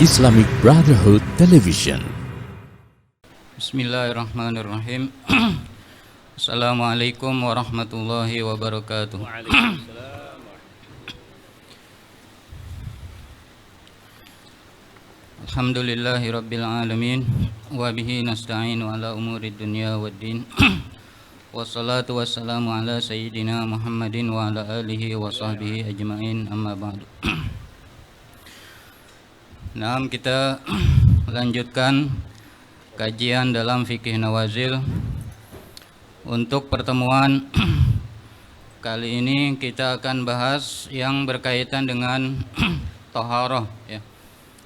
Islamic Brotherhood Television. Bismillahirrahmanirrahim. Assalamualaikum warahmatullahi wabarakatuh. Alhamdulillahi rabbil alamin wa bihi nasta'inu ala umuri dunya waddin. Wassalatu wassalamu ala sayyidina Muhammadin wa ala alihi wa sahbihi ajma'in, amma ba'du. Nah, kita lanjutkan kajian dalam fikih nawazil. Untuk pertemuan kali ini kita akan bahas yang berkaitan dengan taharah, ya.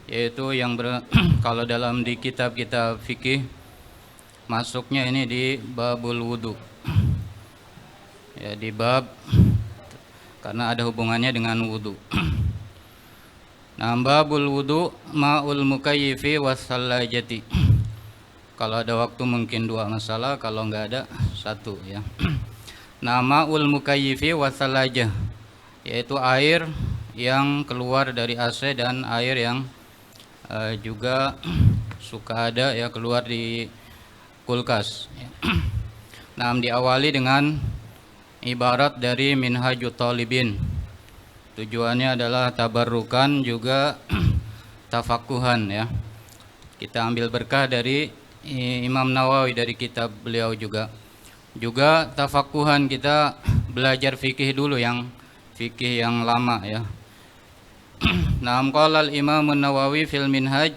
Yaitu yang kalau dalam di kitab-kitab fikih masuknya ini di babul wudu. Ya, di bab karena ada hubungannya dengan wudu. Nah, babul wudu ma'ul mukayyifi wassallajati. Kalau ada waktu mungkin dua masalah, kalau enggak ada satu, ya. Nah, ma'ul mukayyifi wassallajah, yaitu air yang keluar dari AC dan air yang juga suka ada, ya, keluar di kulkas, ya. Nah, diawali dengan ibarat dari Minhajut Talibin. Tujuannya adalah tabarrukan juga tafakuhan, ya. Kita ambil berkah dari Imam Nawawi, dari kitab beliau juga. Juga tafakuhan, kita belajar fikih dulu, yang fikih yang lama, ya. Naam, qala al-Imam Nawawi fil Minhaj.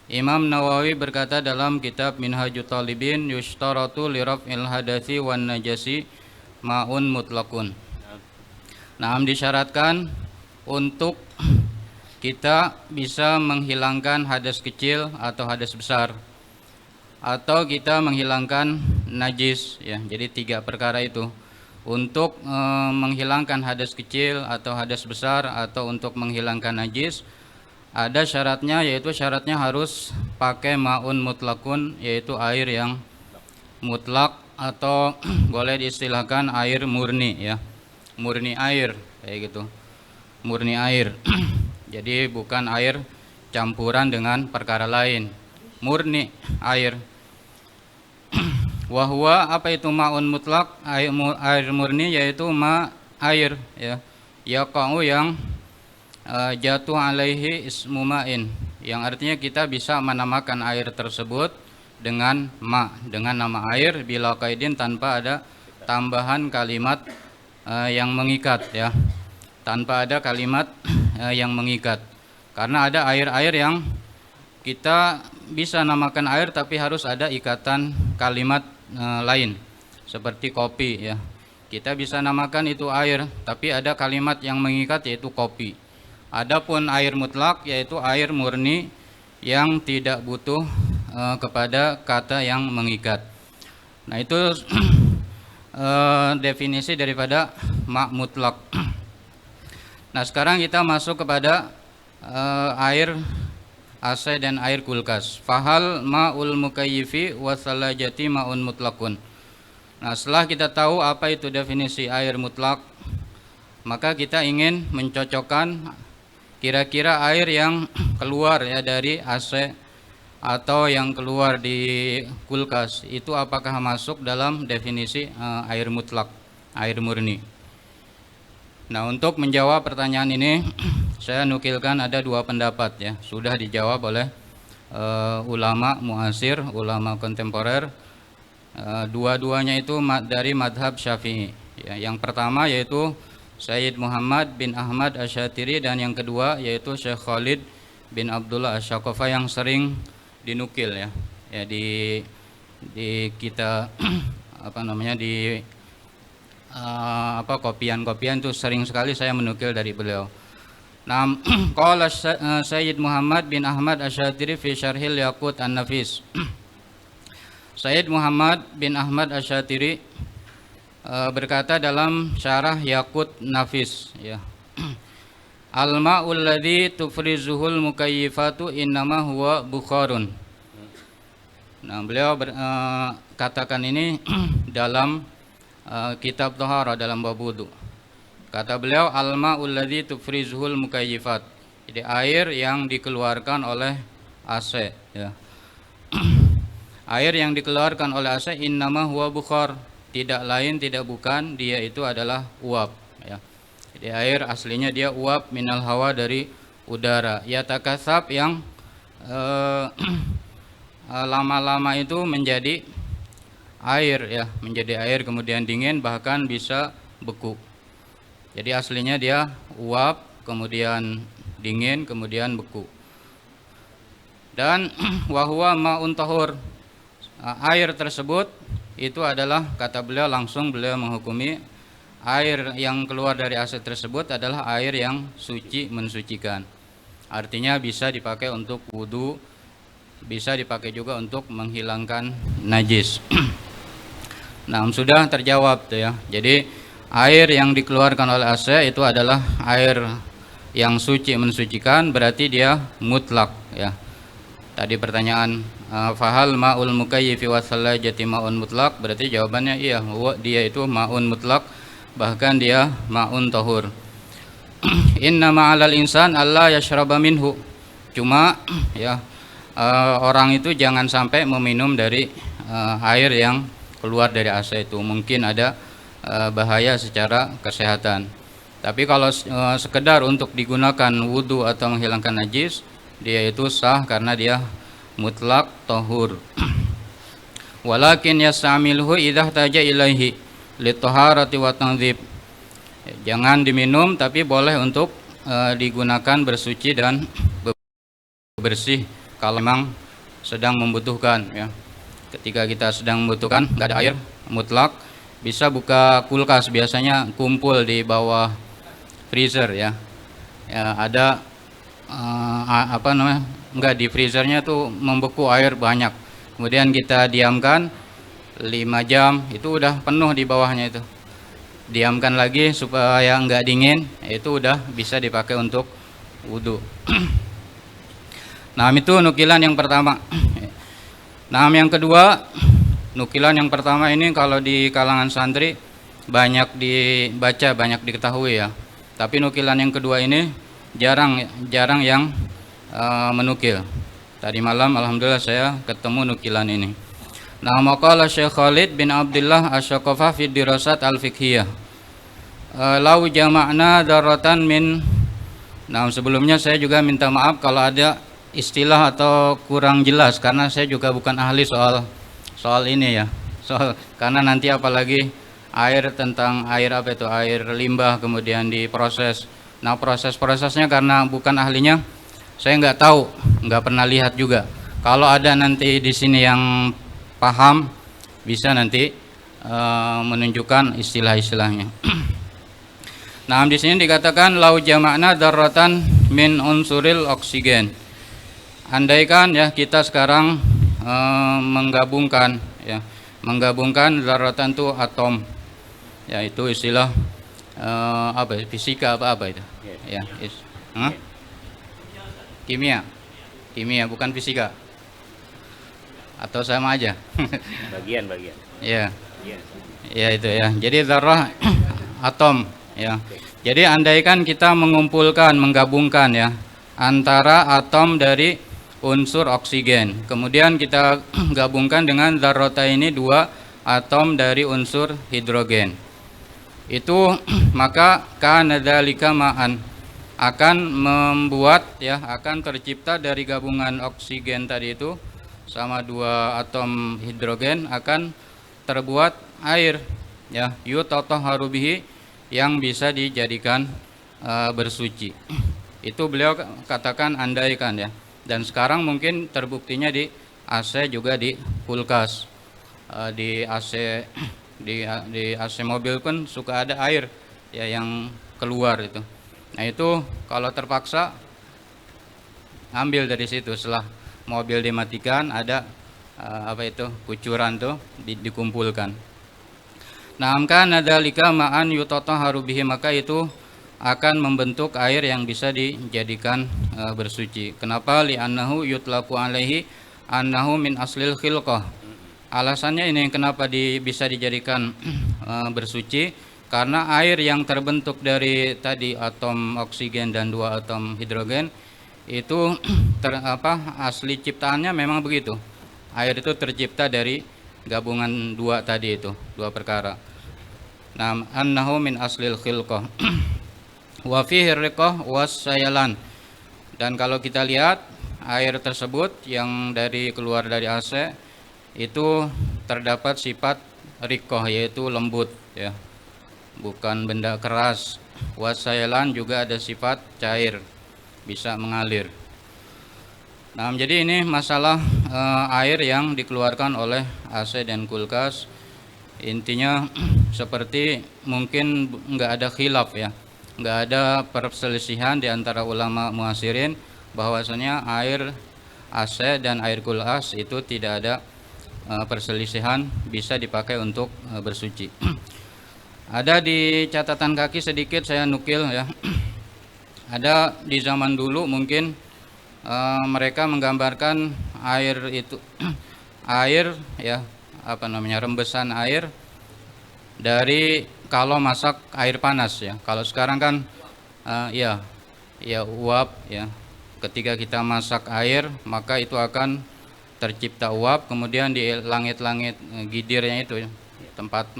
Imam Nawawi berkata dalam kitab Minhajut Talibin, yushtaratu li raf'il hadathi wan najasi ma'un mutlaqun. Nah, disyaratkan untuk kita bisa menghilangkan hadas kecil atau hadas besar, atau kita menghilangkan najis, ya. Jadi tiga perkara itu. Untuk menghilangkan hadas kecil atau hadas besar, atau untuk menghilangkan najis, ada syaratnya, yaitu syaratnya harus pakai ma'un mutlaqun, yaitu air yang mutlak, atau boleh diistilahkan air murni, ya. Murni air, kayak gitu. Murni air. Jadi bukan air campuran dengan perkara lain. Murni air. Wahwa, apa itu ma'un mutlak? Air murni yaitu air, ya. Yaqa'u, yang jatuh alaihi ismu ma'in, yang artinya kita bisa menamakan air tersebut dengan dengan nama air, bila qaidin, tanpa ada tambahan kalimat yang mengikat, ya. Tanpa ada kalimat yang mengikat. Karena ada air-air yang kita bisa namakan air tapi harus ada ikatan kalimat lain, seperti kopi, ya. Kita bisa namakan itu air tapi ada kalimat yang mengikat, yaitu kopi. Adapun air mutlak yaitu air murni yang tidak butuh kepada kata yang mengikat. Nah, itu definisi daripada ma' mutlak. Nah, sekarang kita masuk kepada air AC dan air kulkas. Fahal ma'ul mukayyifi wassalajati ma'un mutlakun. Nah, setelah kita tahu apa itu definisi air mutlak, maka kita ingin mencocokkan kira-kira air yang keluar, ya, dari AC atau yang keluar di kulkas itu apakah masuk dalam definisi air mutlak, air murni. Nah, untuk menjawab pertanyaan ini saya nukilkan ada dua pendapat, ya. Sudah dijawab oleh ulama muasir, ulama kontemporer. Dua-duanya itu dari madhab Syafi'i, ya. Yang pertama yaitu Sayyid Muhammad bin Ahmad Asy-Syatiri, dan yang kedua yaitu Syekh Khalid bin Abdullah Asy-Syaqafa, yang sering dinukil, ya. Ya, di kita apa namanya, di kopian-kopian itu sering sekali saya menukil dari beliau. Nah, qala Sayyid Muhammad bin Ahmad Asy-Syatiri fi Syarhil Yaqut An-Nafis. Sayyid Muhammad bin Ahmad Asy-Syatiri berkata dalam syarah Yaqut Nafis, ya. Al-ma'ul ladzi tufrizuhul mukayyifatu innama huwa bukharun. Nah, beliau katakan ini dalam kitab Thaharah, dalam bab wudu. Kata beliau, al-ma'ul ladzi tufrizuhul mukayyifat, Jadi air yang dikeluarkan oleh AC, ya. Air yang dikeluarkan oleh AC innama huwa bukhar, tidak lain tidak bukan dia itu adalah uap, ya. Jadi air aslinya dia uap minal hawa, dari udara. Ya takasab, yang lama-lama itu menjadi air, ya, menjadi air kemudian dingin, bahkan bisa beku. Jadi aslinya dia uap kemudian dingin kemudian beku. Dan wahwa ma'un tahur, air tersebut itu adalah, kata beliau, langsung beliau menghukumi air yang keluar dari AC tersebut adalah air yang suci, mensucikan. Artinya bisa dipakai untuk wudu, bisa dipakai juga untuk menghilangkan najis. Nah, sudah terjawab tuh, ya. Jadi air yang dikeluarkan oleh AC itu adalah air yang suci, mensucikan, berarti dia mutlak, ya. Tadi pertanyaan fahal ma'ul mukayyifi wasallajati ma'un mutlak, berarti jawabannya iya, dia itu ma'un mutlak, bahkan dia ma'un tahur. Inna ma'alal insan alla yashraba minhu, cuma, ya, orang itu jangan sampai meminum dari air yang keluar dari AC itu, mungkin ada bahaya secara kesehatan. Tapi kalau sekedar untuk digunakan wudu atau menghilangkan najis, dia itu sah karena dia mutlak tahur. Walakin yasta'miluhu idza taja ilaihi litaharati wa tandzib. Jangan diminum, tapi boleh untuk digunakan bersuci dan bersih kalau memang sedang membutuhkan, ya. Ketika kita sedang membutuhkan, nggak ada air, mutlak, bisa buka kulkas, biasanya kumpul di bawah freezer, ya. Ya, ada enggak, di freezernya tuh membeku air banyak. Kemudian kita diamkan 5 jam, itu udah penuh di bawahnya itu. Diamkan lagi supaya enggak dingin, itu udah bisa dipakai untuk wudu. Nah, itu nukilan yang pertama. Nah, yang kedua, nukilan yang pertama ini kalau di kalangan santri banyak dibaca, banyak diketahui, ya. Tapi nukilan yang kedua ini jarang yang menukil. Tadi malam alhamdulillah saya ketemu nukilan ini. Nah, maqala Syekh Khalid bin Abdullah Asy-Syaqafa fi dirasat al-fiqhiyah. Lau jama'na daratan min. Nah, sebelumnya saya juga minta maaf kalau ada istilah atau kurang jelas, karena saya juga bukan ahli soal ini, ya. Karena nanti apalagi air, tentang air apa itu, air limbah kemudian diproses. Nah, proses-prosesnya karena bukan ahlinya, saya nggak tahu, nggak pernah lihat juga. Kalau ada nanti di sini yang paham, bisa nanti menunjukkan istilah-istilahnya. Nah, di sini dikatakan lau jama'na darratan min unsuril oksigen. Andaikan, ya, kita sekarang menggabungkan darratan itu atom, ya, itu istilah fisika apa itu, ya, kimia bukan fisika, atau sama aja? bagian ya, ya, itu, ya. Jadi zarrah atom, ya. Jadi andaikan kita menggabungkan, ya, antara atom dari unsur oksigen, kemudian kita gabungkan dengan zarrota ini 2 atom dari unsur hidrogen, itu maka kana dzalika ma'an, akan membuat, ya, akan tercipta dari gabungan oksigen tadi itu sama 2 atom hidrogen, akan terbuat air, ya, yutatahharu bihi, yang bisa dijadikan bersuci. Itu beliau katakan andaikan, ya. Dan sekarang mungkin terbuktinya di AC, juga di kulkas, di AC di AC mobil pun suka ada air, ya, yang keluar itu. Nah, itu kalau terpaksa ambil dari situ, setelah mobil dimatikan ada kucuran tuh dikumpulkan. Nah, kana dzalika ma'an yutatahharu bihi, maka itu akan membentuk air yang bisa dijadikan bersuci. Kenapa? Li'annahu yutlaqu alaihi annahu min aslil khilqah. Alasannya ini kenapa bisa dijadikan bersuci, Karena air yang terbentuk dari tadi atom oksigen dan 2 atom hidrogen itu asli ciptaannya memang begitu. Air itu tercipta dari gabungan 2 tadi itu, 2 perkara. Nah, annahu min aslil khilqah. Wa fihi riqah wassayalan. Dan kalau kita lihat air tersebut yang keluar dari AC itu terdapat sifat riqah, yaitu lembut ya. Bukan benda keras. Wassayalan juga ada sifat cair, bisa mengalir. Nah, jadi ini masalah air yang dikeluarkan oleh AC dan kulkas. Intinya seperti mungkin nggak ada khilaf ya, nggak ada perselisihan di antara ulama muasirin bahwasanya air AC dan air kulkas itu tidak ada perselisihan, bisa dipakai untuk bersuci. Ada di catatan kaki sedikit saya nukil ya. Ada di zaman dulu mungkin mereka menggambarkan air itu air ya, rembesan air dari kalau masak air panas ya. Kalau sekarang kan ya uap ya. Ketika kita masak air maka itu akan tercipta uap, kemudian di langit-langit gidirnya itu ya, tempat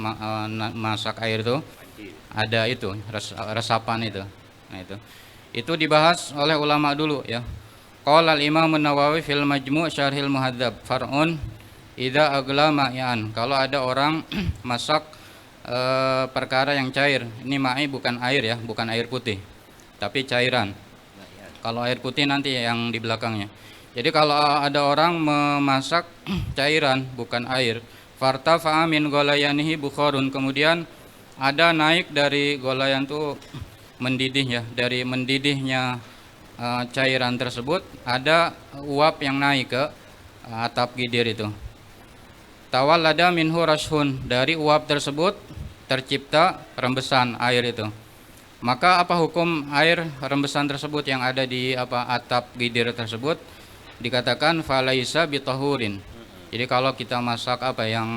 masak air itu ada itu resapan itu. Nah, itu dibahas oleh ulama dulu ya. Qala al-Imam An-Nawawi fil Majmu' Syarhil Muhadzab far'un idza agla ma'yan. Kalau ada orang masak perkara yang cair, ini ma'i bukan air ya, bukan air putih, tapi cairan. Kalau air putih nanti yang di belakangnya. Jadi kalau ada orang memasak cairan bukan air, fartafa'a min ghalayanihi bukharun, kemudian ada naik dari golayan itu mendidih ya, dari mendidihnya cairan tersebut ada uap yang naik ke atap gidir itu. Tawallada minhu rashun, dari uap tersebut tercipta rembesan air itu. Maka apa hukum air rembesan tersebut yang ada di atap gidir tersebut? Dikatakan falaisa bitahurin. Jadi kalau kita masak yang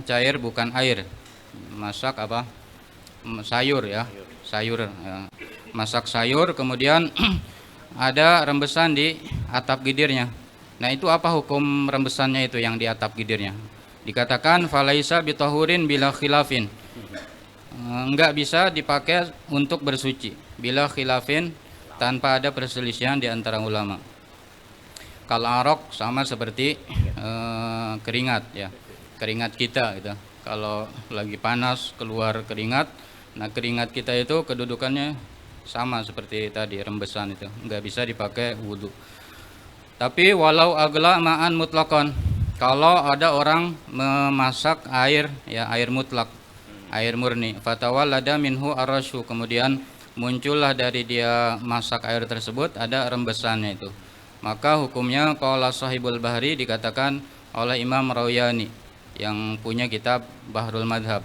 cair bukan air, masak sayur ya, sayur ya. Masak sayur kemudian ada rembesan di atap gidirnya. Nah, itu apa hukum rembesannya itu yang di atap gidirnya? Dikatakan falaisa bitahurin bila khilafin. Enggak bisa dipakai untuk bersuci bila khilafin, tanpa ada perselisihan di antara ulama. Kalau arok sama seperti keringat ya, keringat kita gitu. Kalau lagi panas keluar keringat, nah keringat kita itu kedudukannya sama seperti tadi rembesan itu, nggak bisa dipakai wudhu. Tapi walau agla ma'an mutlakon, kalau ada orang memasak air ya, air mutlak, air murni, fatawallada minhu arashu, kemudian muncullah dari dia masak air tersebut ada rembesannya itu, maka hukumnya qala sahibul bahri, dikatakan oleh Imam Rauyani yang punya kitab Bahrul Madhab.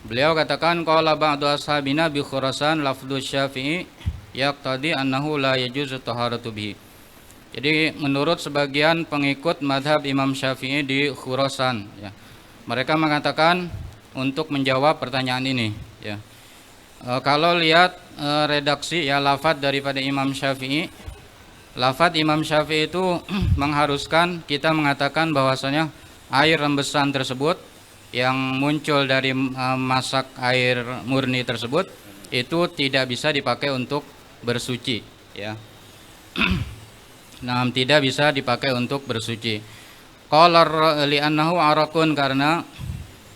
Beliau katakan qala ba'du ashabina bi Khurasan lafdhu Syafi'i yaqtadi annahu la yajuzu taharatu bihi. Jadi menurut sebagian pengikut madhab Imam Syafi'i di Khurasan ya, mereka mengatakan untuk menjawab pertanyaan ini ya, kalau lihat redaksi ya lafadz daripada Imam Syafi'i, lafadz Imam Syafi'i itu mengharuskan kita mengatakan bahwasanya air rembesan tersebut yang muncul dari masak air murni tersebut itu tidak bisa dipakai untuk bersuci ya. Nah, tidak bisa dipakai untuk bersuci. Qala li'annahu arakun, karena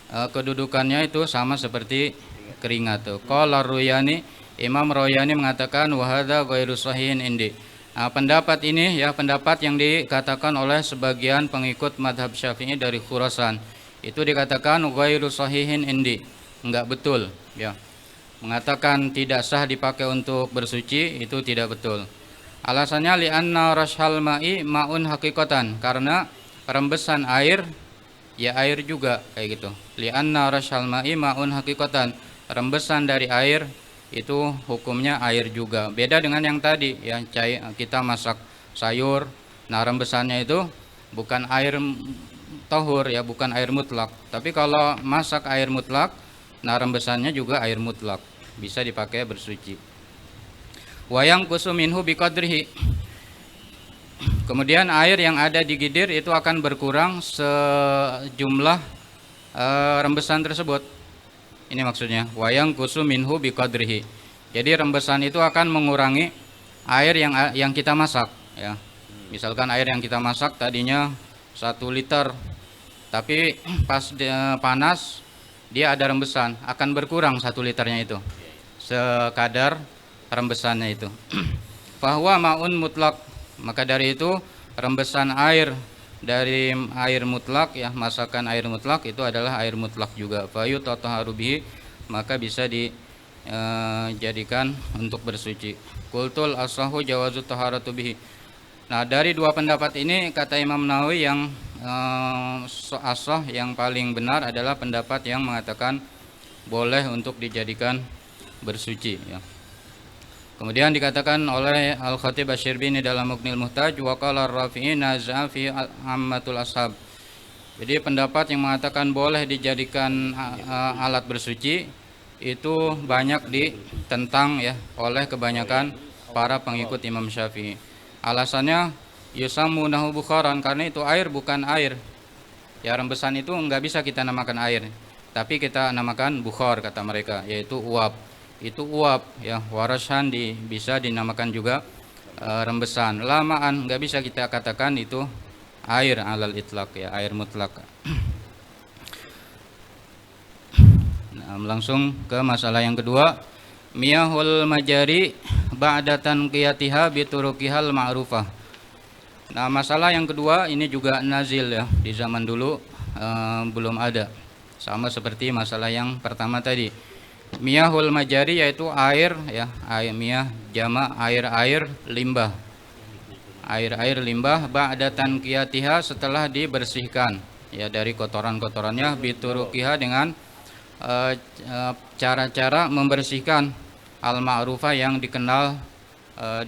kedudukannya itu sama seperti keringat tuh. Qala Ruyani, Imam Ruyani mengatakan wa hadza ghairu sahihin indi. Nah, pendapat ini ya, pendapat yang dikatakan oleh sebagian pengikut madhab Syafi'i dari Khurasan, itu dikatakan ghairu sahihin indi, enggak betul ya. Mengatakan tidak sah dipakai untuk bersuci itu tidak betul. Alasannya li'anna rashal ma'i ma'un hakikatan, karena rembesan air ya air juga kayak gitu. Li'anna rashal ma'i ma'un hakikatan, rembesan dari air itu hukumnya air juga. Beda dengan yang tadi ya, kita masak sayur, nah rembesannya itu bukan air tahur ya, bukan air mutlak. Tapi kalau masak air mutlak Nah, rembesannya juga air mutlak, bisa dipakai bersuci. Wayang kusuminhu biqadrihi. Kemudian air yang ada di gidir itu akan berkurang sejumlah rembesan tersebut. Ini maksudnya, wayang kusuminhu biqadrihi. Jadi rembesan itu akan mengurangi air yang kita masak, ya. Misalkan air yang kita masak tadinya 1 liter, tapi pas panas dia ada rembesan, akan berkurang 1 liternya itu, sekadar rembesannya itu. Bahwa ma'un mutlak, maka dari itu rembesan air dari air mutlak, ya, masakan air mutlak itu adalah air mutlak juga. Fayu tatahharu bihi, maka bisa dijadikan untuk bersuci. Qultul asahu jawazu taharatu bihi. Nah, dari dua pendapat ini kata Imam Nawawi yang asah, yang paling benar adalah pendapat yang mengatakan boleh untuk dijadikan bersuci, ya. Kemudian dikatakan oleh Al-Khatib Asy-Syirbini dalam Muqnil Muhtaj, wa qala ar-Rafi'i naza'a fi ammatul ashab. Jadi pendapat yang mengatakan boleh dijadikan alat bersuci itu banyak ditentang, ya, oleh kebanyakan para pengikut Imam Syafi'i. Alasannya yusammunahu bukharan, karena itu air bukan air. Ya, rembesan itu enggak bisa kita namakan air, tapi kita namakan bukhar kata mereka, yaitu uap. Itu uap, ya. Warashan bisa dinamakan juga rembesan. Lamaan enggak bisa kita katakan itu air alal itlaq, ya, air mutlak. Nah, langsung ke masalah yang kedua, miyahul majari ba'da tanqiyatiha biturukihal ma'rufah. Nah, masalah yang kedua ini juga nazil, ya, di zaman dulu belum ada. Sama seperti masalah yang pertama tadi. Miyahul majari yaitu air, ya, air miyah jama air limbah. Air limbah ba'da tanqiyatiha, setelah dibersihkan, ya, dari kotoran-kotorannya, biturukiha dengan cara-cara membersihkan al-ma'rufah yang dikenal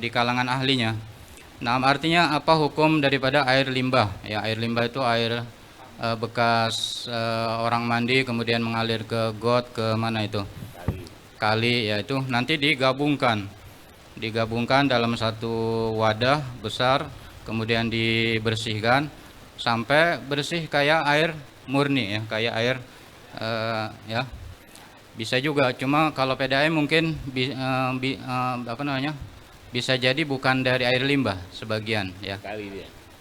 di kalangan ahlinya. Nah, artinya apa hukum daripada air limbah? Ya, air limbah itu air bekas orang mandi kemudian mengalir ke got, ke mana itu? Kali, yaitu nanti digabungkan dalam satu wadah besar, kemudian dibersihkan sampai bersih kayak air murni, ya, kayak air ya. Bisa juga, cuma kalau PDAM mungkin bisa jadi bukan dari air limbah sebagian, ya.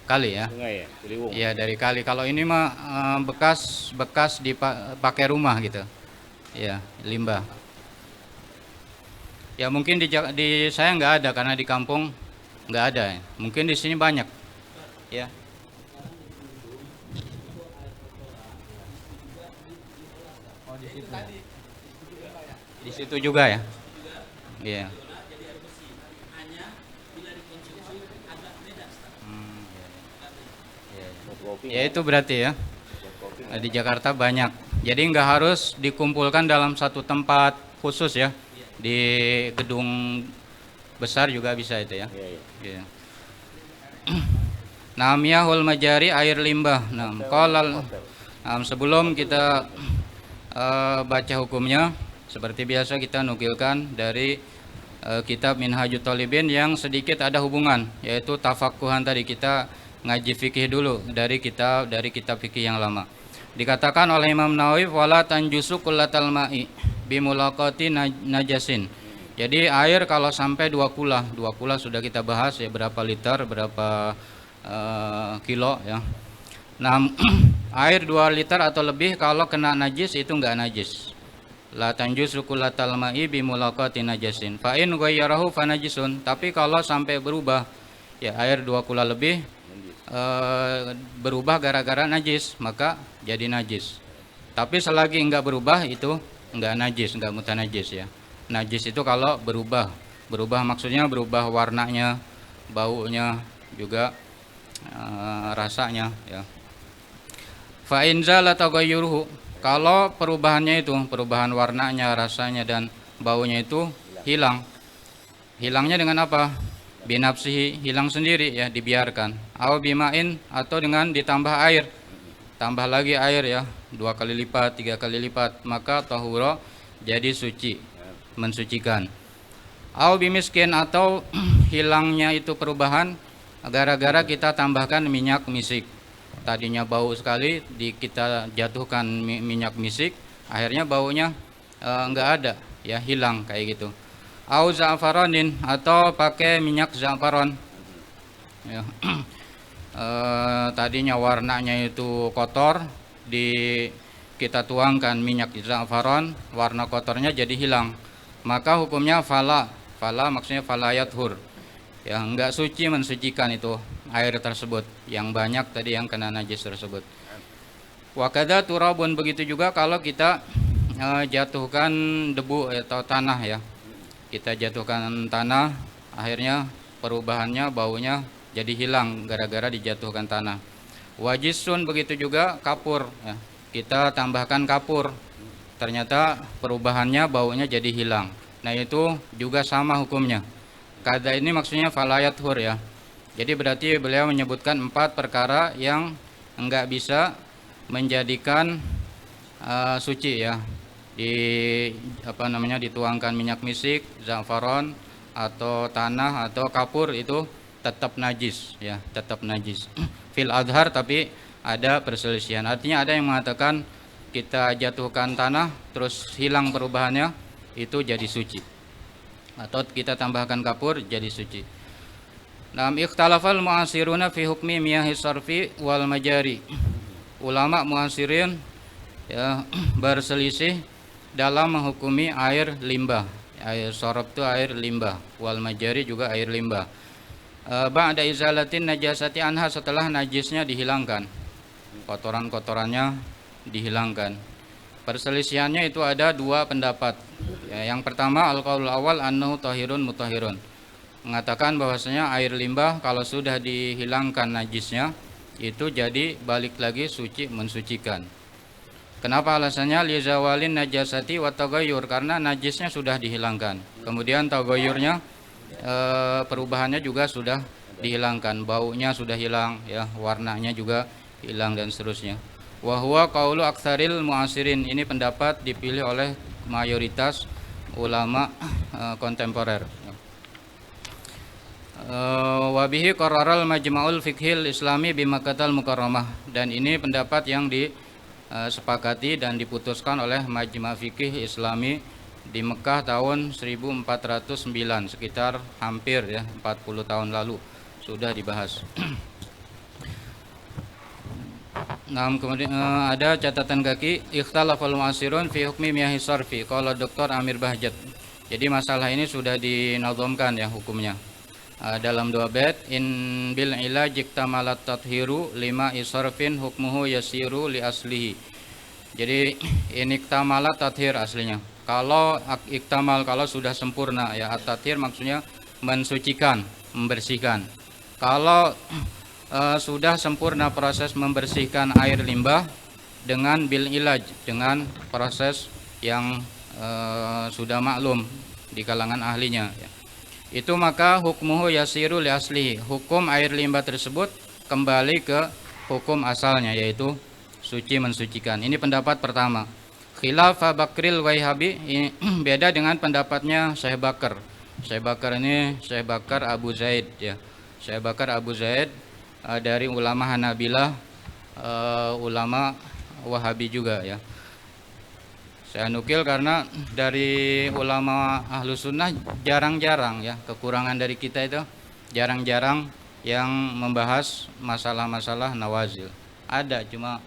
Kali ya. Sungai, ya, Ciliwung. Ya, dari kali. Kalau ini mah bekas dipakai rumah gitu. Ya, limbah. Ya, mungkin di saya nggak ada karena di kampung nggak ada, ya. Mungkin di sini banyak, ya. Oh, di situ. Di situ juga, ya. Iya. Ya, itu berarti, ya. Di Jakarta banyak. Jadi nggak harus dikumpulkan dalam satu tempat khusus, ya. Di gedung besar juga bisa itu, ya. Iya. Nah, miyahul majari air limbah. Nah, sebelum kita baca hukumnya, seperti biasa kita nukilkan dari kitab Minhajut Thalibin yang sedikit ada hubungan, yaitu tafaqquhan tadi. Kita ngaji fikih dulu dari kitab fikih yang lama. Dikatakan oleh Imam Nawawi, wala tanjusu kullatal ma'i bimulaqati najasin. Jadi air kalau sampai 2 kula sudah kita bahas, ya, berapa liter, berapa kilo, ya. Nah, air 2 liter atau lebih kalau kena najis itu enggak najis. La tanjusu kullatal ma'i bimulaqati najasin. Fa in ghayyarahu fa najisun. Tapi kalau sampai berubah, ya, air 2 kula lebih berubah gara-gara najis, maka jadi najis. Tapi selagi enggak berubah itu enggak najis, enggak mutanajis, ya. Najis itu kalau berubah maksudnya berubah warnanya, baunya, juga rasanya, ya. Fa in zala taghayyuruhu, kalau perubahannya itu, perubahan warnanya, rasanya, dan baunya itu hilang. Hilangnya dengan apa? Binafsihi, hilang sendiri, ya, dibiarkan. Aw bimain, atau dengan ditambah air. tambah lagi air ya, 2 kali lipat, 3 kali lipat, maka tahura jadi suci, mensucikan. Au bimiskin, atau hilangnya itu perubahan gara-gara kita tambahkan minyak misik. Tadinya bau sekali, kita jatuhkan minyak misik, akhirnya baunya enggak ada, ya hilang kayak gitu. Au za'faronin, atau pakai minyak za'faron. Ya. Tadinya warnanya itu kotor, kita tuangkan minyak za'faron, warna kotornya jadi hilang. Maka hukumnya fala maksudnya falayathur. Ya, enggak suci, mensucikan itu air tersebut yang banyak tadi yang kena najis tersebut. Wakada turabun, begitu juga kalau kita jatuhkan debu atau tanah ya. Kita jatuhkan tanah, akhirnya perubahannya baunya jadi hilang gara-gara dijatuhkan tanah. Wajisun, begitu juga kapur ya. Kita tambahkan kapur, ternyata perubahannya baunya jadi hilang. Nah itu juga sama hukumnya. Kada ini maksudnya falayathur ya. Jadi berarti beliau menyebutkan 4 perkara yang enggak bisa menjadikan suci ya. Dituangkan minyak misik, za'faron atau tanah atau kapur, itu tetap najis ya, tetap najis. Fil adhar, tapi ada perselisihan. Artinya ada yang mengatakan kita jatuhkan tanah terus hilang perubahannya, itu jadi suci. Atau kita tambahkan kapur jadi suci. Nam ikhtalafal mu'asiruna fi hukmi miyahis sarfi wal majari. Ulama mu'asirin ya berselisih dalam menghukumi air limbah. Air sorab itu air limbah, wal majari juga air limbah. Ba'da izalatin najasati anha, setelah najisnya dihilangkan, kotoran-kotorannya dihilangkan. Perselisihannya itu ada 2 pendapat. Ya, yang pertama al-qaulul awal annahu tahirun mutahhirun, mengatakan bahwasanya air limbah kalau sudah dihilangkan najisnya itu jadi balik lagi suci, mensucikan. Kenapa alasannya? Li zawalin najasati wa taghayyur, karena najisnya sudah dihilangkan. Kemudian taghayyurnya perubahannya juga sudah dihilangkan, baunya sudah hilang ya, warnanya juga hilang dan seterusnya. Wa huwa qaulu aktsaril mu'asirin, ini pendapat dipilih oleh mayoritas ulama kontemporer. Wa bihi qarraral majma'ul fiqhil islami bi Makkahal Mukarramah, dan ini pendapat yang disepakati dan diputuskan oleh Majma' Fikih Islami di Mekah tahun 1409, sekitar hampir ya 40 tahun lalu sudah dibahas. Nah, kemudian ada catatan kaki, ikhtalafal mu'asirun fi hukmi miyahis sarfi, qala Dr. Amir Bahjat. Jadi masalah ini sudah dinazamkan ya hukumnya dalam 2 bait. In bil ilaj iktamalat tathiru lima isarfin hukmuhu yasiru li aslihi. Jadi in iktamalat tathir aslinya. Kalau iktamal, kalau sudah sempurna ya, at-tathir maksudnya mensucikan, membersihkan. Kalau sudah sempurna proses membersihkan air limbah dengan bil ilaj, dengan proses yang sudah maklum di kalangan ahlinya ya. Itu maka hukmuhu yasiru li aslihi, hukum air limbah tersebut kembali ke hukum asalnya, yaitu suci, mensucikan. Ini pendapat pertama. Khilaf Bakril Waihabi, ini beda dengan pendapatnya Syekh Bakar. Syekh Bakar ini Syekh Bakar Abu Zaid ya. Syekh Bakar Abu Zaid dari ulama Hanabilah, ulama Wahabi juga ya. Saya nukil karena dari ulama ahlu sunnah jarang-jarang ya, kekurangan dari kita itu jarang-jarang yang membahas masalah-masalah nawazil. Ada, cuma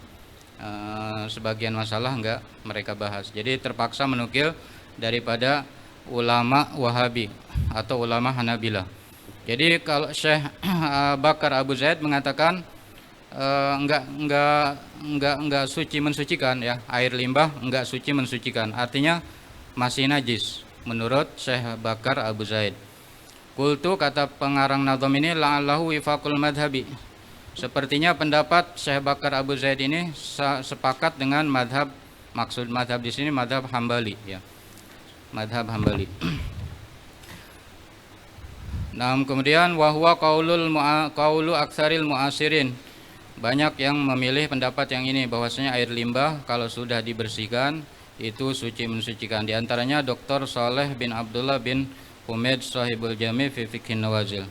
sebagian masalah enggak mereka bahas. Jadi terpaksa menukil daripada ulama Wahabi atau ulama Hanabilah. Jadi kalau Syekh Bakar Abu Zaid mengatakan enggak suci, mensucikan ya, air limbah enggak suci, mensucikan, artinya masih najis menurut Syekh Bakar Abu Zaid. Qultu, kata pengarang nazam ini, la'allahu wifaqul madhabi, sepertinya pendapat Syekh Bakar Abu Zaid ini sepakat dengan madhab, maksud madhab di sini madhab Hambali ya, madhab Hambali. Nah, kemudian wahwa qaulu aktsaril mu'asirin, banyak yang memilih pendapat yang ini, bahwasanya air limbah kalau sudah dibersihkan itu suci mensucikan. Di antaranya Dr. Saleh bin Abdullah bin Humaid Sahibul Jami fi Fiqhin Nawazil.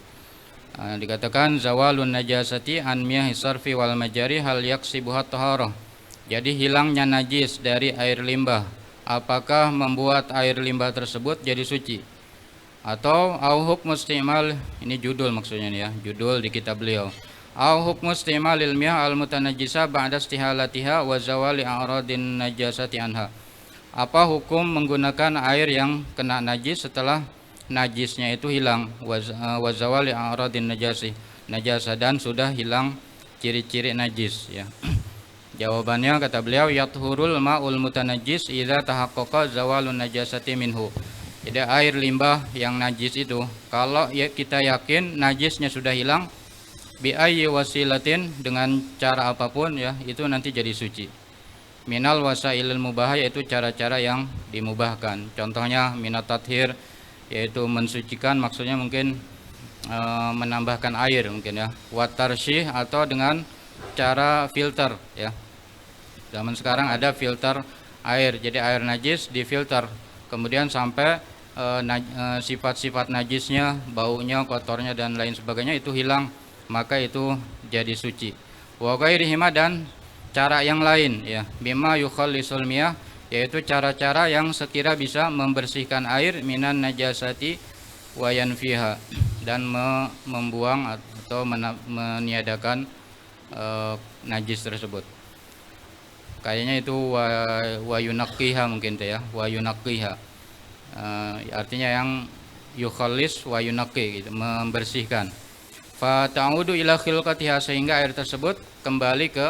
Dikatakan zawalun najasati an miyahi sarfi wal majari hal yaksibuhat taharah. Jadi hilangnya najis dari air limbah, apakah membuat air limbah tersebut jadi suci? Atau au hukmu istimal, ini judul maksudnya nih ya, judul di kitab beliau. Au hukmu istimalil miyah al mutanajjisa ba'da istihalatiha wa zawali a'radin najasati anha. Apa hukum menggunakan air yang kena najis setelah najisnya itu hilang, wa zawali a'radin najasa, dan sudah hilang ciri-ciri najis ya. Jawabannya kata beliau, yathurul ma'ul mutanajjis idza tahaqqaqa zawalun najasati minhu. Jadi air limbah yang najis itu kalau ya kita yakin najisnya sudah hilang, bi ayyi wasilatin, dengan cara apapun ya, itu nanti jadi suci. Minal wasailil mubah, yaitu cara-cara yang dimubahkan. Contohnya minat tathir, yaitu mensucikan, maksudnya mungkin menambahkan air mungkin ya. Watarsyih, atau dengan cara filter ya. Zaman sekarang ada filter air, jadi air najis difilter, kemudian sampai sifat-sifat najisnya, baunya, kotornya dan lain sebagainya itu hilang, maka itu jadi suci. Wa ghairihima, dan cara yang lain ya, bima yukhallisul miyah, yaitu cara-cara yang sekira bisa membersihkan air minan najasati wa yanfiha, dan membuang atau meniadakan najis tersebut. Kayaknya itu wa yunaqqiha mungkin ya, wa yunaqqiha. Artinya yang yukhallis wa yunaqqi gitu, membersihkan. Fa ta'udu ila khilqatiha, sehingga air tersebut kembali ke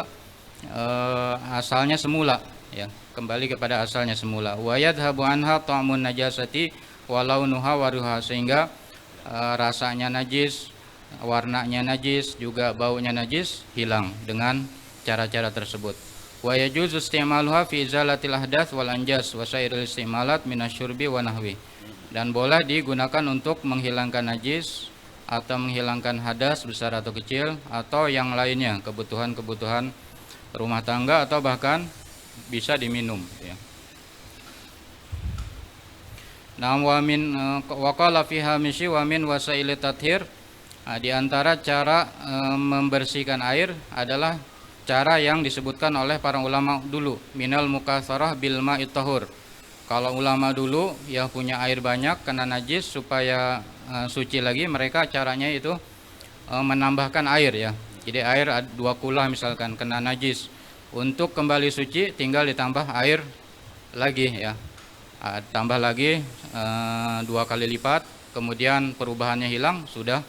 asalnya semula ya, kembali kepada asalnya semula. Wa yadhhabu anha ta'mun najasati wa launuha wa ruha, sehingga rasanya najis, warnanya najis, juga baunya najis hilang dengan cara-cara tersebut. Wa yajuzu istimaluha fi izalatil ahdath wal anjas wa sairil istimalat minasyurbi wa nahwi, dan boleh digunakan untuk menghilangkan najis atau menghilangkan hadas besar atau kecil, atau yang lainnya, kebutuhan-kebutuhan rumah tangga, atau bahkan bisa diminum ya. Nah, wa min waqala fiha mishi wa min wasailit tathir, di antara cara membersihkan air adalah cara yang disebutkan oleh para ulama dulu, minal mukatsarah bil ma'it tahur. Kalau ulama dulu yang punya air banyak kena najis, supaya suci lagi, mereka caranya itu menambahkan air ya. Jadi air 2 kula misalkan kena najis, untuk kembali suci tinggal ditambah air lagi ya, tambah lagi 2 kali lipat, kemudian perubahannya hilang, sudah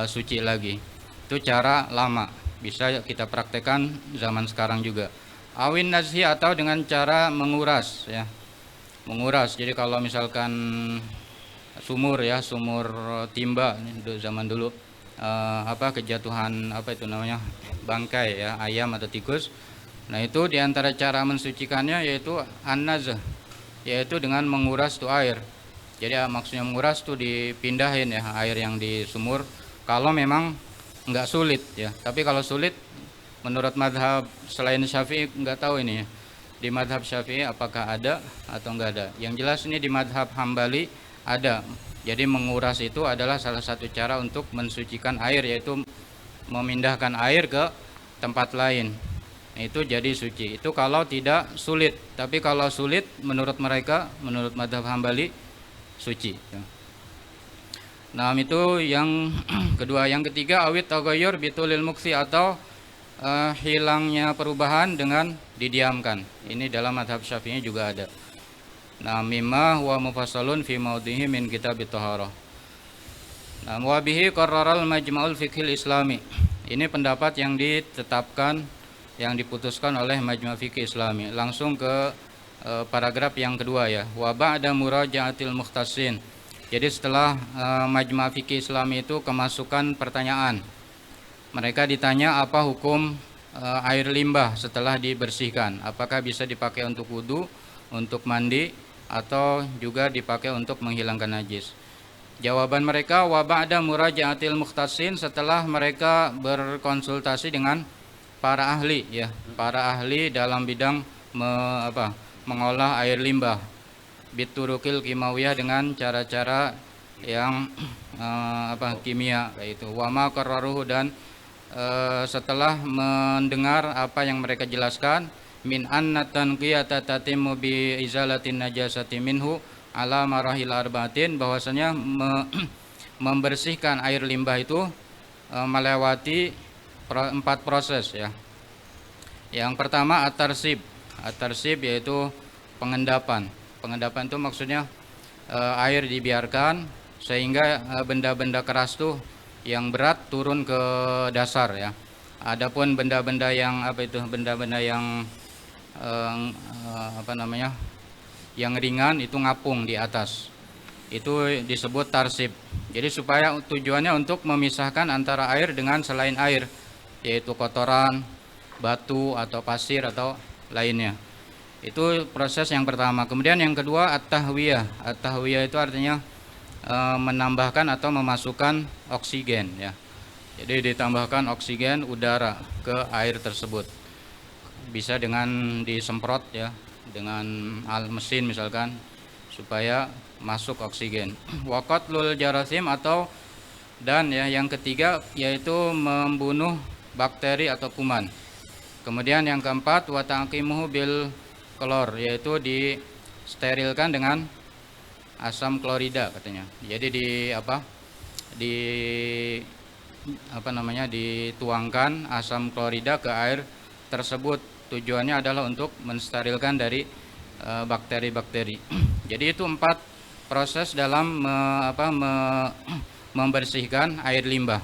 suci lagi. Itu cara lama, bisa kita praktekkan zaman sekarang juga. Awin nazhi, atau dengan cara menguras ya, menguras. Jadi kalau misalkan sumur ya, sumur timba zaman dulu, kejatuhan itu namanya, bangkai ya, ayam atau tikus. Nah, itu diantara cara mensucikannya yaitu an-nazh, yaitu dengan menguras tuh air. Jadi maksudnya menguras tuh dipindahin ya, air yang di sumur, kalau memang nggak sulit ya. Tapi kalau sulit, menurut madhab selain Syafi'i nggak tahu ini ya, di madhab Syafi'i apakah ada atau nggak ada. Yang jelas ini di madhab Hambali ada. Jadi menguras itu adalah salah satu cara untuk mensucikan air, yaitu memindahkan air ke tempat lain. Itu jadi suci. Itu kalau tidak sulit. Tapi kalau sulit, menurut mereka, menurut madhab Hambali, suci. Nah, itu yang kedua. Yang ketiga, awit tagayyur bitulil muksi, atau hilangnya perubahan dengan didiamkan. Ini dalam madhab Syafi'i juga ada. Nah, mimma huwa mufassalun fi maudhihi min kitabit thaharah. Nah, wa bihi qarraral majma'ul fiqhil islami. Ini pendapat yang ditetapkan, yang diputuskan oleh Majma' Fiqih Islami. Langsung ke paragraf yang kedua ya. Wa ba'da muraja'atil mukhtassin. Jadi setelah Majma' Fiqih Islami itu kemasukan pertanyaan. Mereka ditanya apa hukum air limbah setelah dibersihkan. Apakah bisa dipakai untuk wudu, untuk mandi, atau juga dipakai untuk menghilangkan najis. Jawaban mereka, wa ba'da muraja'atil mukhtassin, setelah mereka berkonsultasi dengan para ahli ya, para ahli dalam bidang mengolah air limbah biturukil kimawiyah dengan cara-cara yang kimia kayak itu. Wama qarraruhu dan setelah mendengar apa yang mereka jelaskan min anna tanqiyata tatimmu bi izalatin najasati minhu ala marahil arba'atin, bahwasanya membersihkan air limbah itu melewati 4 proses ya. Yang pertama at-tarsib. At-tarsib yaitu pengendapan. Pengendapan itu maksudnya air dibiarkan sehingga benda-benda keras tuh yang berat turun ke dasar ya. Adapun benda-benda yang benda-benda yang yang ringan itu ngapung di atas. Itu disebut tarsib. Jadi supaya tujuannya untuk memisahkan antara air dengan selain air, yaitu kotoran, batu atau pasir atau lainnya. Itu proses yang pertama. Kemudian yang kedua at-tahwiyah. At-tahwiyah itu artinya menambahkan atau memasukkan oksigen ya. Jadi ditambahkan oksigen udara ke air tersebut. Bisa dengan disemprot ya, dengan mesin misalkan, supaya masuk oksigen. Waqatlul jarasim atau dan ya yang ketiga yaitu membunuh bakteri atau kuman. Kemudian yang keempat wa taqimuhu bil klor, yaitu disterilkan dengan asam klorida katanya. Jadi dituangkan asam klorida ke air tersebut. Tujuannya adalah untuk mensterilkan dari bakteri-bakteri. Jadi itu 4 proses dalam membersihkan air limbah.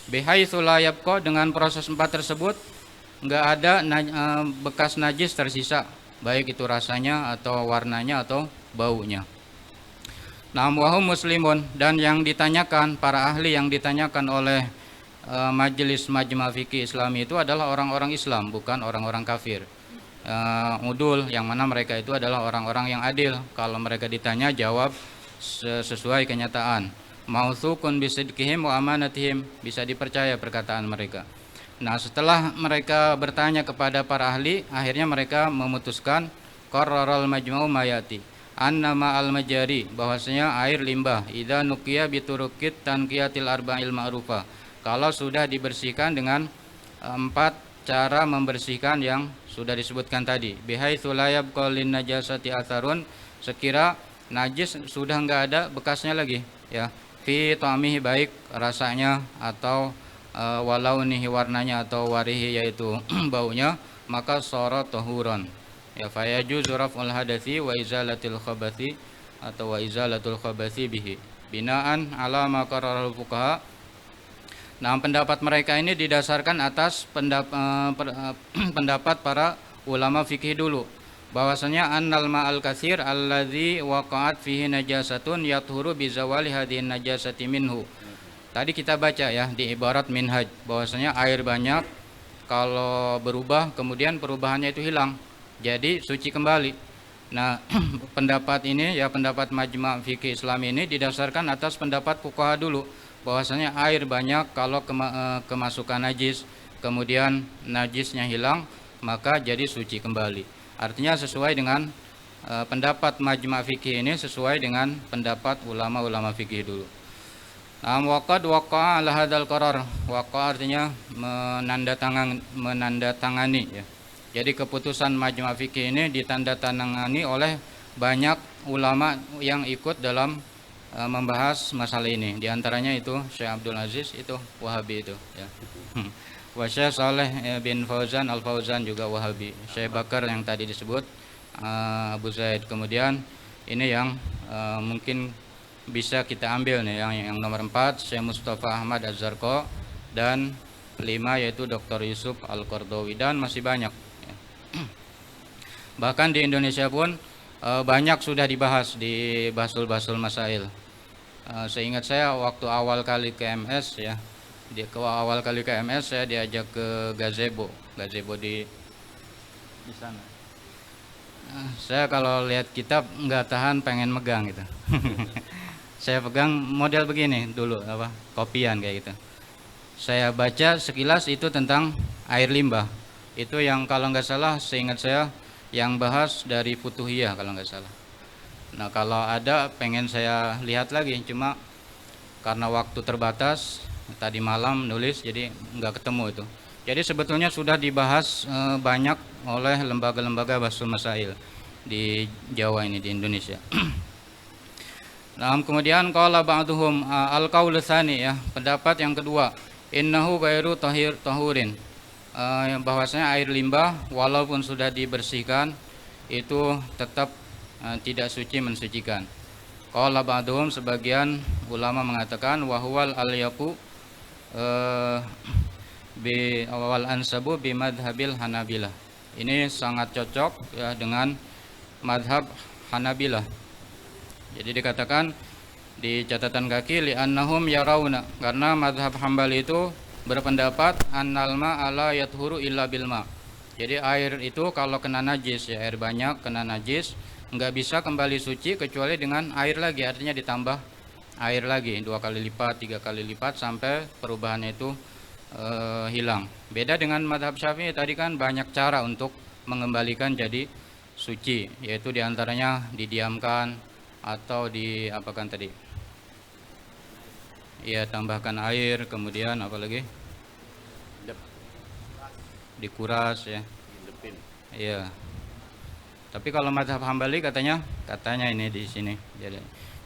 Bihaitsu la yabqa, dengan proses 4 tersebut enggak ada bekas najis tersisa, baik itu rasanya atau warnanya atau baunya. Naam wahum muslimun, dan yang ditanyakan para ahli yang ditanyakan oleh Majelis Majma' Fikih Islami itu adalah orang-orang Islam, bukan orang-orang kafir. Udul yang mana mereka itu adalah orang-orang yang adil. Kalau mereka ditanya jawab sesuai kenyataan. Mautsukun bisidqihim wa amanatihim, bisa dipercaya perkataan mereka. Nah, setelah mereka bertanya kepada para ahli, akhirnya mereka memutuskan qarraral majma'u mayati annama al-majari, bahwasanya air limbah idza nuqiya biturukit tanqiyatil arba'il ma'rufa, kalau sudah dibersihkan dengan 4 cara membersihkan yang sudah disebutkan tadi. Bihaitsu la yabqa lin najasati atharun, sekira najis sudah enggak ada bekasnya lagi ya. Fi ta'mihi, baik rasanya atau walaunihi, warnanya, atau warihi yaitu baunya, maka shara tahuran ya. Fayajuzu raf'ul hadathi wa izalatil khabathi atau wa izalatul khabathi bihi binaan ala ma qarrarul fuqaha. Nah, pendapat mereka ini didasarkan atas pendapat para ulama fikih dulu, bahwasanya annal ma'al katsir alladzi waqa'at fihi najasatun yathuru bi zawali hadhihi najasati minhu. Tadi kita baca ya di ibarat minhaj, bahwasanya air banyak kalau berubah kemudian perubahannya itu hilang, jadi suci kembali. Nah, pendapat ini ya, pendapat Majma' Fikih Islam ini didasarkan atas pendapat fuqaha dulu, bahwasanya air banyak kalau kemasukan najis kemudian najisnya hilang maka jadi suci kembali. Artinya sesuai dengan pendapat Majma' Fikih ini, sesuai dengan pendapat ulama-ulama fikih dulu. Waqad waqa'a ala hadzal qarar. Waqa artinya menandatangani ya. Jadi keputusan Majma' Fikih ini ditandatangani oleh banyak ulama yang ikut dalam membahas masalah ini. Di antaranya itu Syekh Abdul Aziz, itu Wahabi itu ya. Wa Syekh Saleh bin Fauzan Al-Fauzan juga Wahabi. Syekh Bakar yang tadi disebut Abu Zaid. Kemudian ini yang mungkin bisa kita ambil nih, yang nomor 4 Syekh Mustafa Ahmad Az-Zarqa, dan 5 yaitu Dr. Yusuf Al-Qardawi, dan masih banyak ya. Bahkan di Indonesia pun banyak sudah dibahas di Basul-Basul Masail. Seingat saya waktu awal kali ke MS ya, saya diajak ke gazebo di sana. Saya kalau lihat kitab nggak tahan, pengen megang gitu. Saya pegang model begini dulu, kopian kayak gitu. saya baca sekilas itu tentang air limbah. Itu yang kalau nggak salah seingat saya yang bahas dari Futuhiyah kalau nggak salah. Nah kalau ada pengen saya lihat lagi, cuma karena waktu terbatas tadi malam nulis jadi nggak ketemu itu. Jadi sebetulnya sudah dibahas banyak oleh lembaga-lembaga Bahsul Masail di Jawa ini, di Indonesia. Nah, kemudian qala ba'duhum al-qaul tsani, ya, pendapat yang kedua, innahu ghairu tahurin, bahwasanya air limbah walaupun sudah dibersihkan itu tetap tidak suci mensucikan. Qala ba'duhum, sebagian ulama mengatakan wahwal al-yaku bi awal ansabu bi madhabil Hanabilah. Ini sangat cocok ya dengan madhab Hanabilah. Jadi dikatakan di catatan kaki li'annahum yarawna, karena madhab Hambali itu berpendapat annal ma'ala yathuru illa bilma. Jadi air itu kalau kena najis, ya air banyak kena najis, nggak bisa kembali suci kecuali dengan air lagi, artinya ditambah air lagi 2 kali lipat, 3 kali lipat sampai perubahannya itu hilang. Beda dengan madhab Syafi'i, tadi kan banyak cara untuk mengembalikan jadi suci, yaitu diantaranya didiamkan atau diapakan tadi, ya tambahkan air, kemudian apa lagi, dikuras, ya. Iya. Tapi kalau madhab Hambali katanya ini di sini, jadi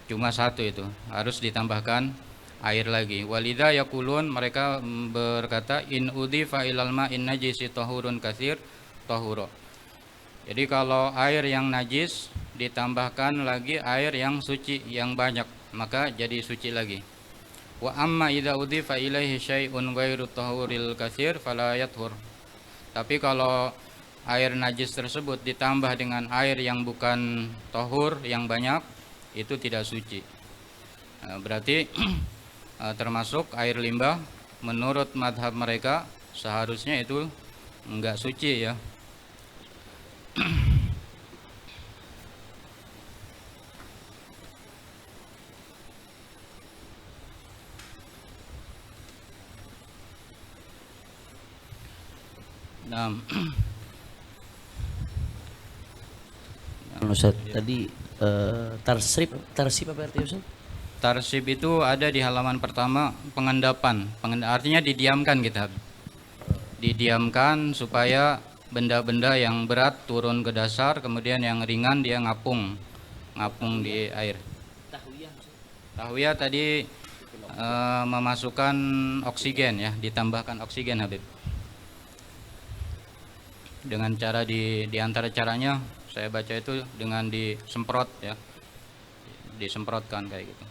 cuma satu itu harus ditambahkan air lagi. Walidha yakulun, mereka berkata in udhifa ilal ma'in najisi tahurun katsir tahuro. Jadi kalau air yang najis ditambahkan lagi air yang suci yang banyak, maka jadi suci lagi. Wa amma idza udhifa ilaihi syai'un ghairu tahuril katsir fala yathur. Tapi kalau air najis tersebut ditambah dengan air yang bukan tahur yang banyak, itu tidak suci. Berarti termasuk air limbah menurut madhab mereka seharusnya itu enggak suci, ya. Nah, Ustaz, tadi tarsib apa artinya Ustaz? tarsib itu ada di halaman pertama, pengendapan, artinya didiamkan kita. Didiamkan supaya benda-benda yang berat turun ke dasar, kemudian yang ringan dia ngapung di air. Tahwiyah tadi memasukkan oksigen, ya, ditambahkan oksigen, Habib. Dengan cara di antara caranya saya baca itu dengan disemprot, ya, disemprotkan kayak gitu.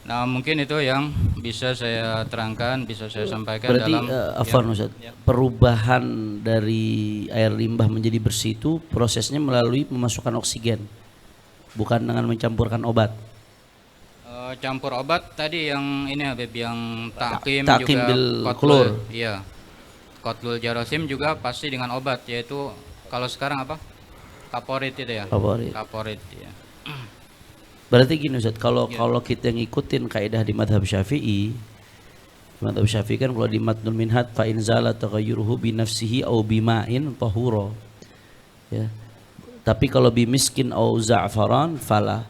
Nah mungkin itu yang bisa saya terangkan, bisa saya sampaikan. Berarti dalam Afwan, Ustaz, perubahan dari air limbah menjadi bersih itu prosesnya melalui memasukkan oksigen, bukan dengan mencampurkan obat. Campur obat tadi yang ini, Habib, yang takim Takim juga bil kotlul, klor. iya, kotlul jarasim juga pasti dengan obat, yaitu kalau sekarang apa, kaporit itu, ya, kaporit, ya. Berarti gini Ustaz, kalau kita ngikutin kaidah di madhab Syafi'i, kan kalau di Matnul Minhaj fa in zala taghayyuruhu bi nafsihi au bima'in tahura, ya. Tapi kalau bimiskin au za'faran fala,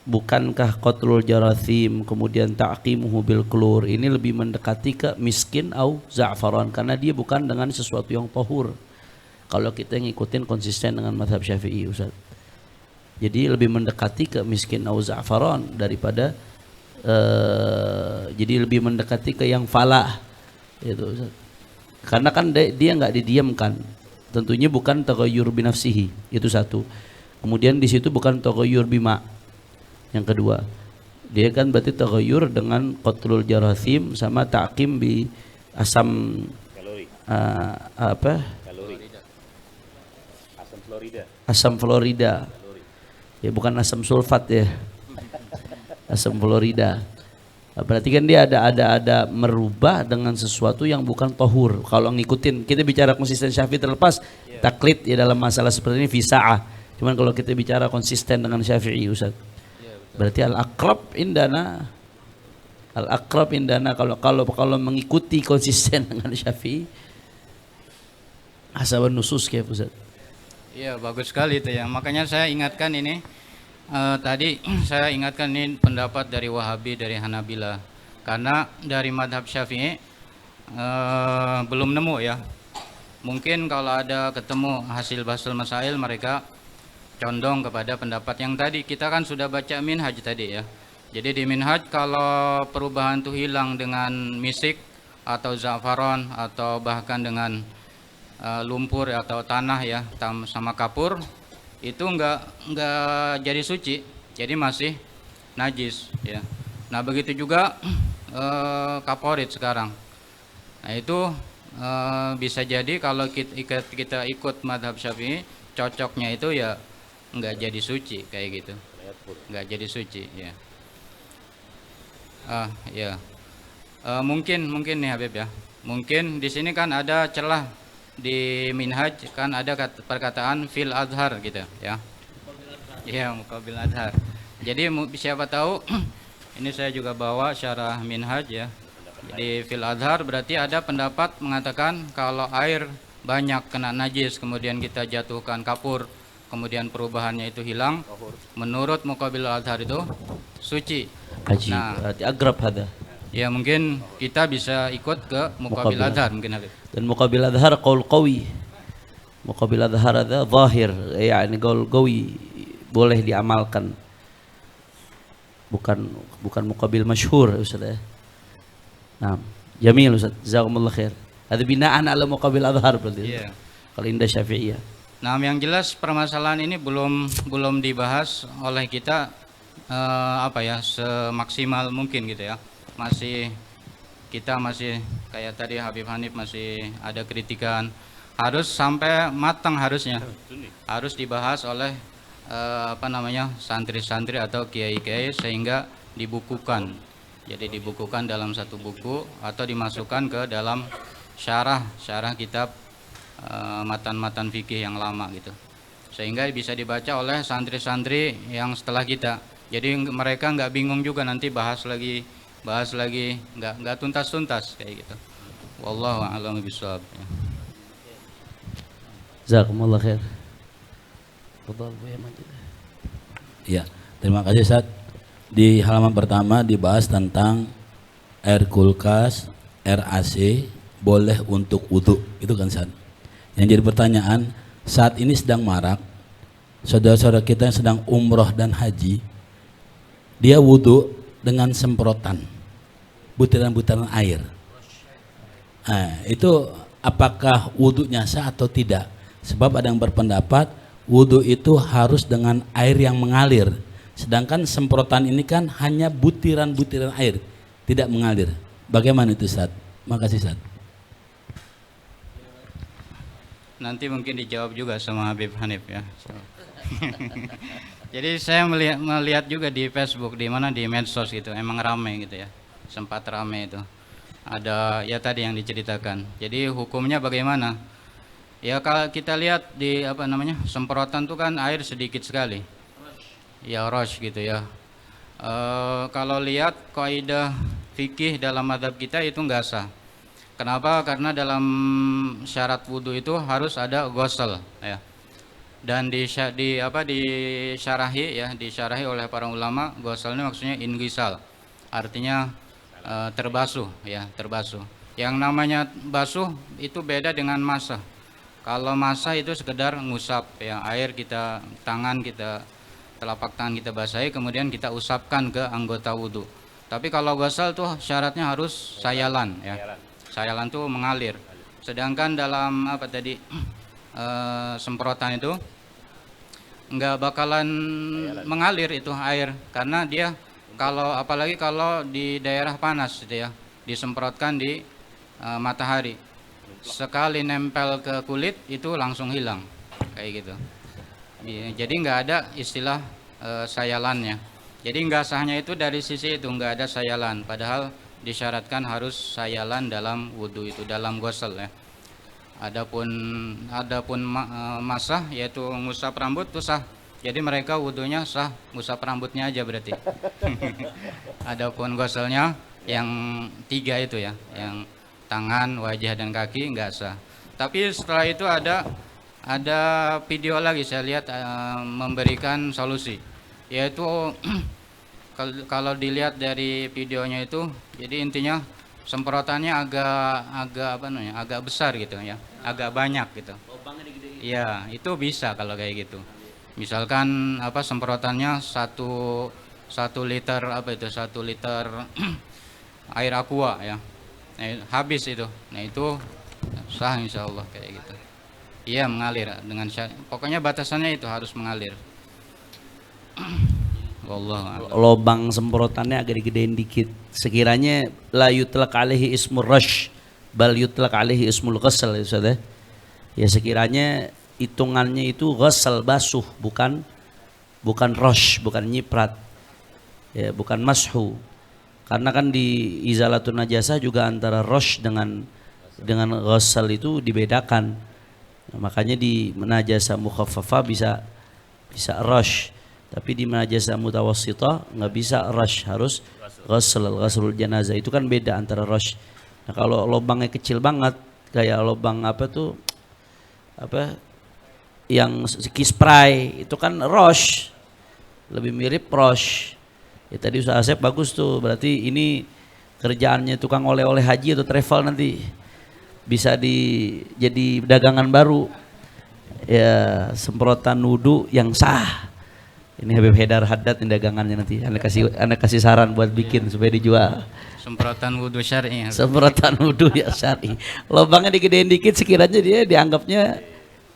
bukankah qatlul jarathim kemudian ta'qimuhu bil klur ini lebih mendekati ke miskin au za'faran, karena dia bukan dengan sesuatu yang tahur kalau kita ngikutin konsisten dengan mazhab Syafi'i, Ustaz. Jadi lebih mendekati ke miskin au za'faran daripada jadi lebih mendekati ke yang falah itu, Ustaz. Karena kan dia enggak didiamkan, tentunya bukan taghayyur bi nafsihi, itu satu. Kemudian di situ bukan taghayyur bima. Yang kedua, dia kan berarti taghayyur dengan qatlul jarathim sama ta'qim bi asam asam florida. Ya bukan asam sulfat, ya. Asam florida. Berarti kan dia ada merubah dengan sesuatu yang bukan tahur. Kalau ngikutin, kita bicara konsisten Syafi'i terlepas taklid ya dalam masalah seperti ini fisa'ah. Cuman kalau kita bicara konsisten dengan Syafi'i, Ustaz. Berarti al-aqrab indana kalau mengikuti konsisten dengan Syafi'i hasaban nusus kayak Ustaz. Iya, bagus sekali itu ya. Makanya saya ingatkan ini tadi saya ingatkan ini pendapat dari Wahabi, dari Hanabila. Karena dari madhab Syafi'i belum nemu ya. Mungkin kalau ada ketemu hasil bahasul masail mereka condong kepada pendapat yang tadi. Kita kan sudah baca minhaj tadi ya. Jadi di minhaj kalau perubahan itu hilang dengan misik atau zafaron atau bahkan dengan lumpur atau tanah ya sama kapur, itu enggak jadi suci, jadi masih najis ya. Nah begitu juga kaporit sekarang. Nah itu bisa jadi kalau kita ikut madhab Syafi'i, cocoknya itu ya enggak jadi suci kayak gitu, enggak jadi suci ya. Ya mungkin nih Habib ya, mungkin di sini kan ada celah di minhaj, kan ada perkataan fil adhar gitu ya. Iya, muqabil adhar. Jadi siapa tahu ini saya juga bawa syarah minhaj ya. Di fil adhar berarti ada pendapat mengatakan kalau air banyak kena najis kemudian kita jatuhkan kapur, kemudian perubahannya itu hilang, menurut muqabil adhar itu suci. Nah, berarti agrab hada. Ya mungkin kita bisa ikut ke muqabil adhar mungkin Habib. Dan muqabil adhar qaul qawi. Muqabil adhar ada zahir, yakni qaul qawi, boleh diamalkan. Bukan muqabil masyhur Ustaz ya. Nah, jamil Ustaz, jazakumullah khair. Ada binaan ala muqabil adhar berarti. Iya. Kalau indah Syafi'iyah. Nah, yang jelas permasalahan ini belum dibahas oleh kita semaksimal mungkin gitu ya. Kita masih kayak tadi Habib Hanif masih ada kritikan, harus sampai matang, harusnya harus dibahas oleh santri-santri atau kiai-kiai sehingga dibukukan. Jadi dibukukan dalam satu buku atau dimasukkan ke dalam syarah kitab matan-matan fikih yang lama gitu, sehingga bisa dibaca oleh santri-santri yang setelah kita. Jadi mereka nggak bingung juga nanti bahas lagi nggak tuntas kayak gitu. Wallahu a'lam bishawab. Jazakumullah khair. Ya, terima kasih Ustaz. Di halaman pertama dibahas tentang air kulkas, air AC boleh untuk wudhu, itu kan Ustaz. Yang jadi pertanyaan, saat ini sedang marak saudara-saudara kita yang sedang umroh dan haji, dia wudhu dengan semprotan butiran-butiran air. Nah, itu apakah wudhunya sah atau tidak? Sebab ada yang berpendapat wudhu itu harus dengan air yang mengalir, sedangkan semprotan ini kan hanya butiran-butiran air, tidak mengalir. Bagaimana itu Ustaz? Makasih Ustaz. Nanti mungkin dijawab juga sama Habib Hanif ya. Jadi saya melihat juga di Facebook, di mana di medsos gitu, emang ramai gitu ya, sempat ramai itu. Ada ya tadi yang diceritakan. Jadi hukumnya bagaimana? Ya kalau kita lihat di semprotan itu kan air sedikit sekali. Ya rosh gitu ya. Kalau lihat kaidah fikih dalam mazhab kita itu enggak sah. Kenapa? Karena dalam syarat wudhu itu harus ada ghusl ya. Dan disyarahi oleh para ulama, ghusl ini maksudnya inghisal. Artinya terbasuh ya, terbasuh. Yang namanya basuh itu beda dengan masah. Kalau masah itu sekedar ngusap ya, air telapak tangan kita basahi kemudian kita usapkan ke anggota wudhu. Tapi kalau ghusl tuh syaratnya harus sayalan ya. Sayalan tuh mengalir. Sedangkan dalam semprotan itu nggak bakalan mengalir itu air, karena dia apalagi kalau di daerah panas gitu ya, disemprotkan di matahari, sekali nempel ke kulit itu langsung hilang kayak gitu. Jadi nggak ada istilah sayalannya. Jadi nggak sahnya itu dari sisi itu, nggak ada sayalan, padahal disyaratkan harus sayalan dalam wudhu itu, dalam ghusl ya. Adapun masah yaitu ngusap rambut itu sah, Jadi mereka wudhunya sah, ngusap rambutnya aja berarti. Adapun ghuslnya yang 3 itu ya, yang tangan, wajah dan kaki nggak sah. Tapi setelah itu ada video lagi saya lihat memberikan solusi, yaitu kalau dilihat dari videonya itu, jadi intinya semprotannya agak besar gitu ya, agak banyak gitu. Iya, itu bisa kalau kayak gitu. Misalkan semprotannya 1 liter 1 liter air aqua ya. Nah, habis itu. Nah, itu sah insya Allah kayak gitu. Iya, mengalir dengan pokoknya batasannya itu harus mengalir. Wallah. Lobang semprotannya agak digedein dikit. Sekiranya la yutlaq alaihi ismur rash bal yutlaq alaihi ismul ghasl ya Ustaz ya. Ya sekiranya hitungannya itu ghasl basuh, bukan rash, bukan nyiprat. Ya, bukan mashu. Karena kan di izalatun najasah juga antara rash dengan ghasl itu dibedakan. Nah, makanya di najasah mukhaffafah bisa rash. Tapi di najasah mutawassithah nggak bisa rash, harus ghaslul janazah. Itu kan beda antara rash. Nah, kalau lubangnya kecil banget kayak lubang yang spray itu kan rash, lebih mirip rash. Ya tadi Ustaz Asep bagus tuh, berarti ini kerjaannya tukang oleh-oleh haji atau travel nanti bisa jadi dagangan baru. Ya, semprotan wudu yang sah. Ini Habib Haidar Haddad ini dagangannya nanti. Anda kasih saran buat bikin supaya dijual. Semprotan wudu syar'i. Semprotan wudu ya syar'i. Lubangnya digedein dikit sekiranya dia dianggapnya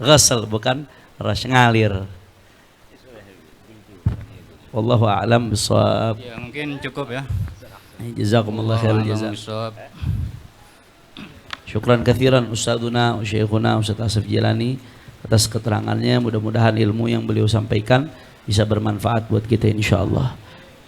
ghasl bukan rash, ngalir. Wallahu a'lam bishawab. Ya, mungkin cukup ya. Jazakumullah khairul jazaa. Syukran katsiran Ustadzuna, Syekhuna Ustadz Asef Jalani atas keterangannya. Mudah-mudahan ilmu yang beliau sampaikan bisa bermanfaat buat kita insyaallah.